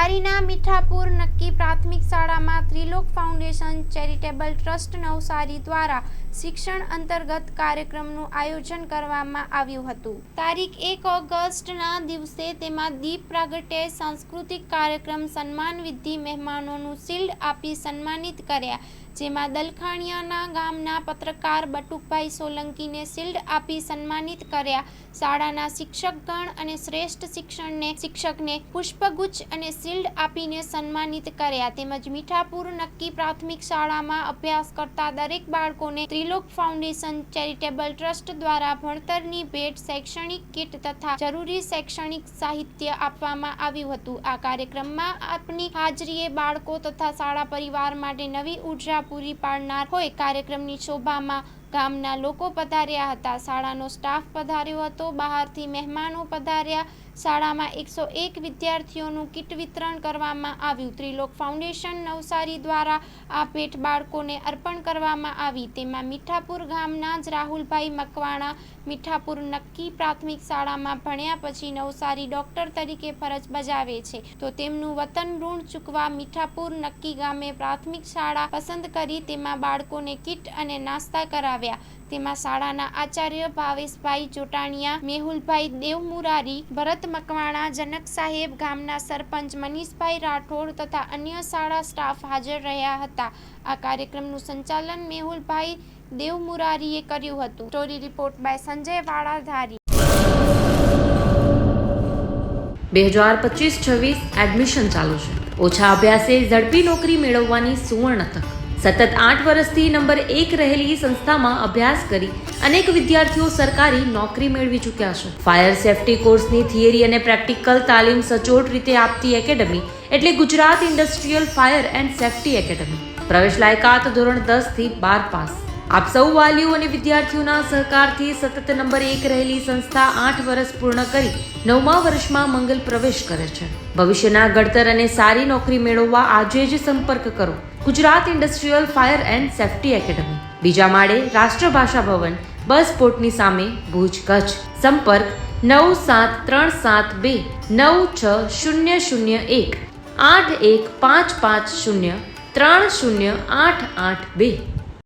નવસારીના મીઠાપુર નક્કી પ્રાથમિક શાળામાં Trilok foundation charitable trust Navsari દ્વારા શિક્ષણ અંતર્ગત કાર્યક્રમનું આયોજન કરવામાં આવ્યું હતું. તારીખ 1 ઓગસ્ટના દિવસે તેમાં દીપ પ્રાગટ્ય, સાંસ્કૃતિક કાર્યક્રમ, સન્માન વિધિ, મહેમાનોનું શિલ્ડ આપી સન્માનિત કર્યા, જેમાં દલખાણીયાના ગામના પત્રકાર બટુકભાઈ સોલંકીને શિલ્ડ આપી સન્માનિત કર્યા. શાળાના શિક્ષકગણ અને શ્રેષ્ઠ શિક્ષકને પુષ્પગુચ્છ અને શિલ્ડ આપીને સન્માનિત કર્યા. તેમજ મીઠાપુર નક્કી પ્રાથમિક શાળામાં અભ્યાસ કરતા દરેક બાળકોને ત્રિલોક ફાઉન્ડેશન ચેરિટેબલ ટ્રસ્ટ દ્વારા ભણતરની ભેટ, શૈક્ષણિક કીટ તથા જરૂરી શૈક્ષણિક સાહિત્ય આપવામાં આવ્યું હતું. આ કાર્યક્રમમાં આપની હાજરીએ બાળકો તથા શાળા પરિવાર માટે નવી ઉર્જા પૂરી પાડનાર હોય. કાર્યક્રમની શોભામાં ગામના લોકો પધાર્યા હતા. શાળાનો સ્ટાફ પધાર્યો હતો. બહારથી મહેમાનો પધાર્યા. શાળામાં 101 વિદ્યાર્થીઓનું કીટ વિતરણ કરવામાં આવ્યું. ત્રિલોક ફાઉન્ડેશન નવસારી દ્વારા આ ભેટ બાળકોને અર્પણ કરવામાં આવી. તેમાં મીઠાપુર ગામના જ રાહુલભાઈ મકવાણા મીઠાપુર નક્કી પ્રાથમિક શાળામાં ભણ્યા પછી નવસારી ડોક્ટર તરીકે ફરજ બજાવે છે, તો તેમનું વતન ઋણ ચૂકવા મીઠાપુર નક્કી ગામે પ્રાથમિક શાળા પસંદ કરી તેમાં બાળકોને કીટ અને નાસ્તા કરાવ્યા. તેમાં શાળાના આચાર્ય ભાવેશભાઈ ચોટાણીયા, મેહુલભાઈ દેવમુરારી, ભરત મકવાણા, જનક સાહેબ, ગામના સરપંચ મનીષભાઈ રાઠોડ તથા અન્ય શાળા સ્ટાફ હાજર રહ્યા હતા. આ કાર્યક્રમનું સંચાલન મેહુલભાઈ દેવમુરારીએ કર્યું હતું. Story report by Sanjay Valadhari. 2025-26 admission ચાલુ છે. ઓછા અભ્યાસે ઝડપી નોકરી મેળવવાની સુવર્ણ તક. સતત 8 વર્ષથી નંબર 1 રહેલી સંસ્થામાં અભ્યાસ કરી અનેક વિદ્યાર્થીઓ સરકારી નોકરી મેળવી ચૂક્યા છે. ફાયર સેફટી કોર્સની થિયરી અને પ્રેક્ટિકલ તાલીમ સચોટ રીતે આપતી એકેડમી એટલે Gujarat industrial fire and safety academy. પ્રવેશ લાયકાત ધોરણ 10 થી 12 પાસ. આપ સૌ વાલીઓ અને વિદ્યાર્થીઓના સહકારથી સતત નંબર 1 રહેલી સંસ્થા 8 વર્ષ પૂર્ણ કરી 9મા વર્ષમાં મંગલ પ્રવેશ કરે છે. ભવિષ્યના ઘડતર અને સારી નોકરી મેળવવા આજે જ સંપર્ક કરો. Gujarat industrial fire and safety academy, બીજા માળે રાષ્ટ્રભાષા ભવન, બસ પોર્ટની સામે, ભુજ, કચ્છ. સંપર્ક 9737296001 8155030882.